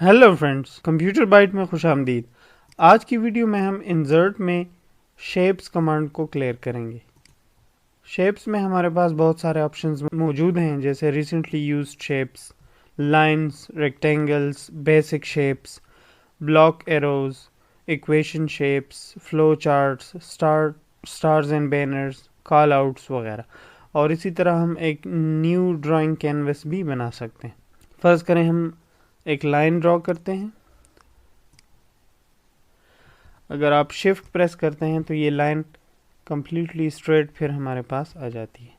Hello friends, computer bite में खुशामदीद। आज की वीडियो में हम इंसर्ट में शेप्स कमांड को क्लियर करेंगे। शेप्स में हमारे पास बहुत सारे ऑप्शंस मौजूद हैं, जैसे recently used shapes, lines, rectangles, basic shapes, block arrows, equation shapes, flow charts, stars and banners, call outs वगैरह। और इसी तरह हम एक न्यू ड्राइंग कैनवस भी बना सकते हैं। फर्ज करें हम एक लाइन ड्रॉ करते हैं। अगर आप शिफ्ट प्रेस करते हैं तो ये लाइन कम्प्लीटली स्ट्रेट फिर हमारे पास आ जाती है।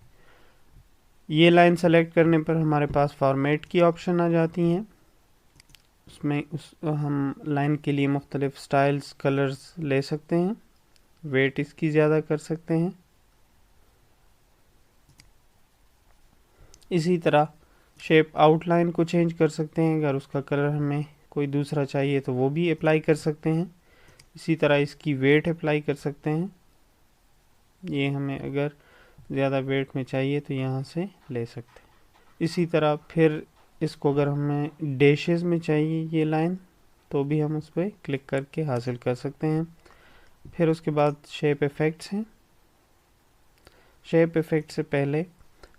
ये लाइन सेलेक्ट करने पर हमारे पास फॉर्मेट की ऑप्शन आ जाती हैं। उसमें हम लाइन के लिए मुख्तलिफ स्टाइल्स, कलर्स ले सकते हैं। वेट इसकी ज़्यादा कर सकते हैं। इसी तरह शेप आउटलाइन को चेंज कर सकते हैं। अगर उसका कलर हमें कोई दूसरा चाहिए तो वो भी अप्लाई कर सकते हैं। इसी तरह इसकी वेट अप्लाई कर सकते हैं। ये हमें अगर ज़्यादा वेट में चाहिए तो यहाँ से ले सकते हैं। इसी तरह फिर इसको अगर हमें डैशेस में चाहिए ये लाइन, तो भी हम उस पर क्लिक करके हासिल कर सकते हैं। फिर उसके बाद शेप इफ़ेक्ट्स हैं। शेप इफ़ेक्ट से पहले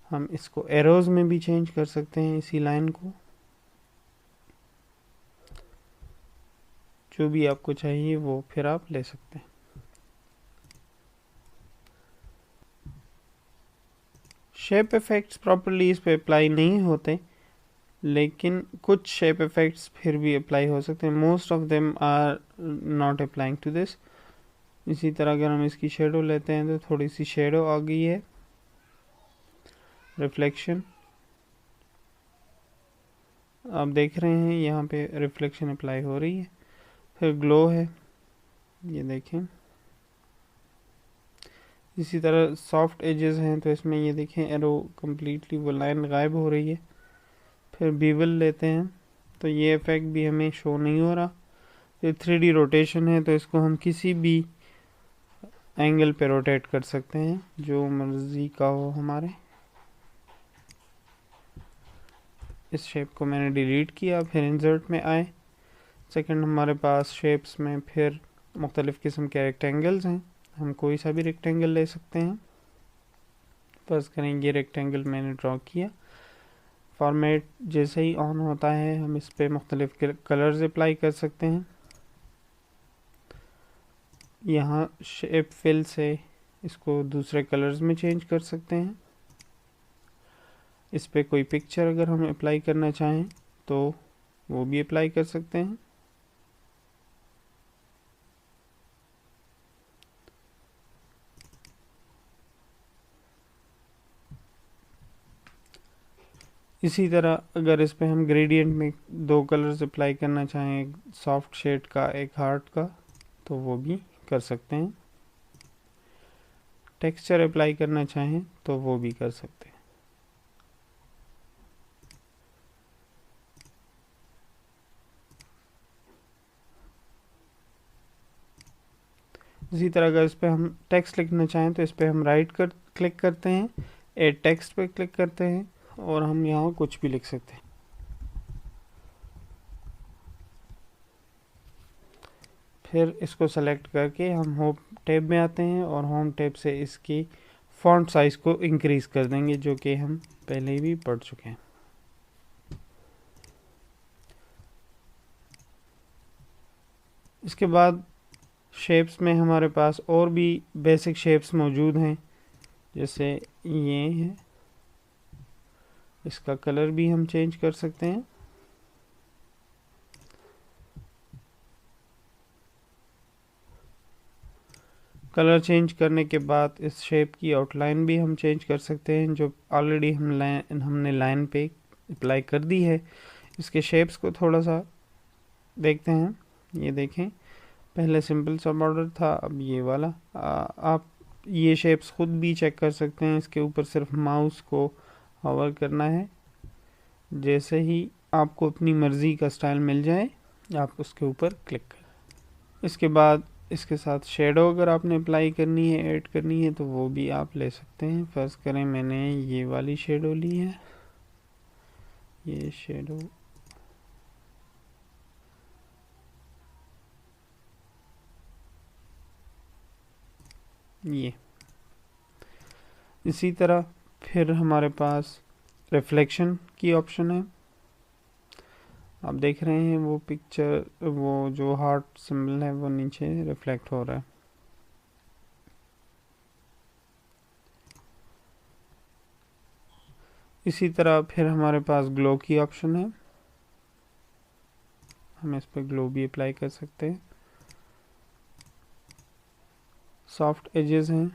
हम इसको एरोज में भी चेंज कर सकते हैं। इसी लाइन को जो भी आपको चाहिए वो फिर आप ले सकते हैं। शेप इफ़ेक्ट्स प्रॉपर्ली इस पे अप्लाई नहीं होते, लेकिन कुछ शेप इफ़ेक्ट्स फिर भी अप्लाई हो सकते हैं। Most of them are not applying to this. इसी तरह अगर हम इसकी शेडो लेते हैं तो थोड़ी सी शेडो आ गई है। रिफ्लेक्शन आप देख रहे हैं यहाँ पे रिफ्लेक्शन अप्लाई हो रही है। फिर ग्लो है, ये देखें। इसी तरह सॉफ्ट एजेस हैं तो इसमें ये देखें एरो कम्प्लीटली वो लाइन गायब हो रही है। फिर बीवल लेते हैं तो ये इफेक्ट भी हमें शो नहीं हो रहा। फिर 3D रोटेशन है तो इसको हम किसी भी एंगल पे रोटेट कर सकते हैं जो मर्जी का हो हमारे। इस शेप को मैंने डिलीट किया। फिर इंसर्ट में आए। सेकंड हमारे पास शेप्स में फिर मुख्तलिफ़ किस्म के रेक्टेंगल्स हैं। हम कोई सा भी रेक्टेंगल ले सकते हैं। फर्ज करेंगे रेक्टेंगल मैंने ड्रॉ किया। फॉर्मेट जैसे ही ऑन होता है हम इस पर मुख्तलिफ कलर्स अप्लाई कर सकते हैं। यहाँ शेप फिल से इसको दूसरे कलर्स में चेंज कर सकते हैं। इस पर कोई पिक्चर अगर हम अप्लाई करना चाहें तो वो भी अप्लाई कर सकते हैं। इसी तरह अगर इस पे हम ग्रेडियंट में दो कलर्स अप्लाई करना चाहें, एक सॉफ्ट शेड का एक हार्ट का, तो वो भी कर सकते हैं। टेक्सचर अप्लाई करना चाहें तो वो भी कर सकते हैं। इसी तरह अगर इस पर हम टेक्स्ट लिखना चाहें तो इस पर हम क्लिक करते हैं, एड टेक्स्ट पे क्लिक करते हैं और हम यहाँ कुछ भी लिख सकते हैं। फिर इसको सेलेक्ट करके हम होम टैब में आते हैं और होम टैब से इसकी फॉन्ट साइज़ को इंक्रीज़ कर देंगे, जो कि हम पहले भी पढ़ चुके हैं। इसके बाद शेप्स में हमारे पास और भी बेसिक शेप्स मौजूद हैं, जैसे ये है। इसका कलर भी हम चेंज कर सकते हैं। कलर चेंज करने के बाद इस शेप की आउटलाइन भी हम चेंज कर सकते हैं, जो ऑलरेडी हमने लाइन पे अप्लाई कर दी है। इसके शेप्स को थोड़ा सा देखते हैं। ये देखें, पहले सिंपल सा बॉर्डर था, अब ये वाला। आप ये शेप्स खुद भी चेक कर सकते हैं। इसके ऊपर सिर्फ माउस को हॉवर करना है। जैसे ही आपको अपनी मर्ज़ी का स्टाइल मिल जाए आप उसके ऊपर क्लिक करें। इसके बाद इसके साथ शेडो अगर आपने अप्लाई करनी है, ऐड करनी है, तो वो भी आप ले सकते हैं। फर्ज करें मैंने ये वाली शेडो ली है। ये शेडो ये। इसी तरह फिर हमारे पास रिफ्लेक्शन की ऑप्शन है। आप देख रहे हैं वो पिक्चर, वो जो हार्ट सिंबल है वो नीचे रिफ्लेक्ट हो रहा है। इसी तरह फिर हमारे पास ग्लो की ऑप्शन है, हम इस पर ग्लो भी अप्लाई कर सकते हैं। सॉफ्ट एजेस हैं,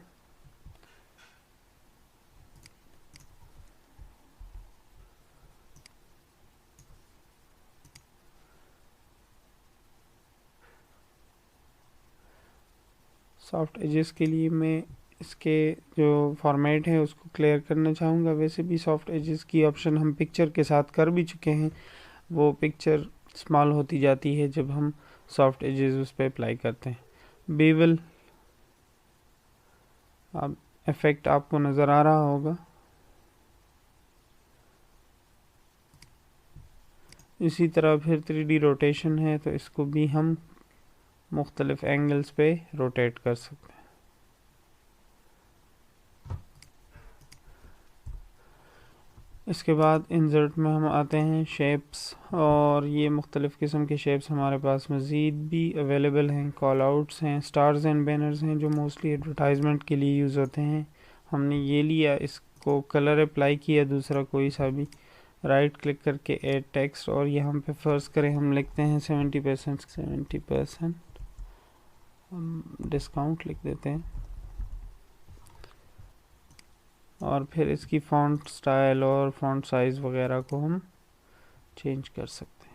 सॉफ्ट एजेस के लिए मैं इसके जो फॉर्मेट है उसको क्लियर करना चाहूँगा। वैसे भी सॉफ्ट एजेस की ऑप्शन हम पिक्चर के साथ कर भी चुके हैं, वो पिक्चर स्मॉल होती जाती है जब हम सॉफ्ट एजेस उस पर अप्लाई करते हैं। बेवल अब इफेक्ट आपको नज़र आ रहा होगा। इसी तरह फिर 3D रोटेशन है, तो इसको भी हम मुख्तलिफ एंगल्स पे रोटेट कर सकते हैं। इसके बाद इंसर्ट में हम आते हैं शेप्स, और ये मुख्तलिफ़ किस्म के शेप्स हमारे पास मज़ीद भी अवेलेबल हैं। कॉल आउट्स हैं, स्टार्स एंड बैनर्स हैं जो मोस्टली एडवर्टाइजमेंट के लिए यूज़ होते हैं। हमने ये लिया, इसको कलर अप्लाई किया दूसरा कोई सा भी, राइट क्लिक करके ऐड टेक्स्ट, और यहाँ पे फ़र्ज़ करें हम लिखते हैं 70% हम डिस्काउंट लिख देते हैं, और फिर इसकी फ़ॉन्ट स्टाइल और फ़ॉन्ट साइज़ वगैरह को हम चेंज कर सकते हैं।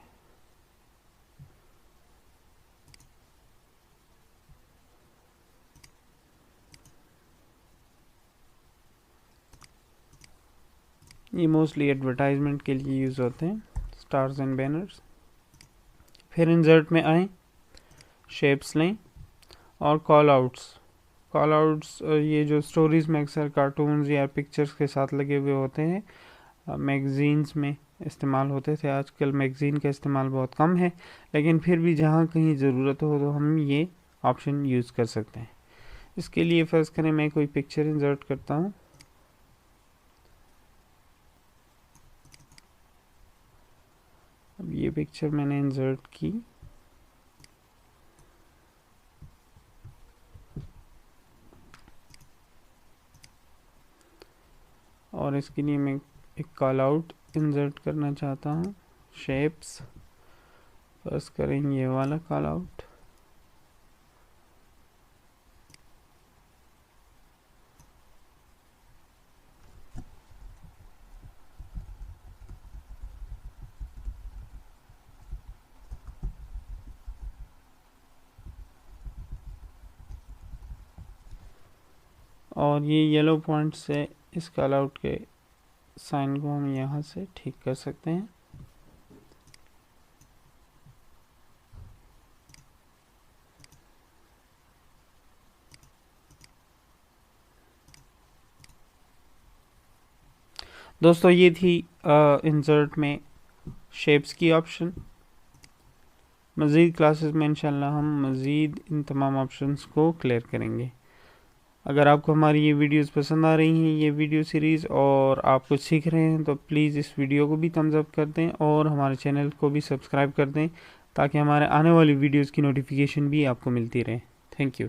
ये मोस्टली एडवर्टाइजमेंट के लिए यूज़ होते हैं, स्टार्स एंड बैनर्स। फिर इंसर्ट में आएँ, शेप्स लें और कॉल आउट्स ये जो स्टोरीज़ में अक्सर कार्टून्स या पिक्चर्स के साथ लगे हुए होते हैं, मैगज़ीन्स में इस्तेमाल होते थे। आजकल मैगज़ीन का इस्तेमाल बहुत कम है, लेकिन फिर भी जहाँ कहीं ज़रूरत हो तो हम ये ऑप्शन यूज़ कर सकते हैं। इसके लिए फ़र्ज़ करें मैं कोई पिक्चर इंसर्ट करता हूँ, अब ये पिक्चर मैंने इंसर्ट की, और इसके लिए मैं एक कॉल आउट इंसर्ट करना चाहता हूँ। शेप्स, फर्स्ट करेंगे ये वाला कॉल आउट, और ये येलो पॉइंट से इस कॉल आउट के साइन को हम यहाँ से ठीक कर सकते हैं। दोस्तों ये थी इंसर्ट में शेप्स की ऑप्शन। मज़ीद क्लासेस में इंशाल्लाह हम मज़ीद इन तमाम ऑप्शंस को क्लियर करेंगे। अगर आपको हमारी ये वीडियोस पसंद आ रही हैं, ये वीडियो सीरीज़, और आप कुछ सीख रहे हैं, तो प्लीज़ इस वीडियो को भी थम्स अप कर दें और हमारे चैनल को भी सब्सक्राइब कर दें, ताकि हमारे आने वाली वीडियोस की नोटिफिकेशन भी आपको मिलती रहे। Thank you.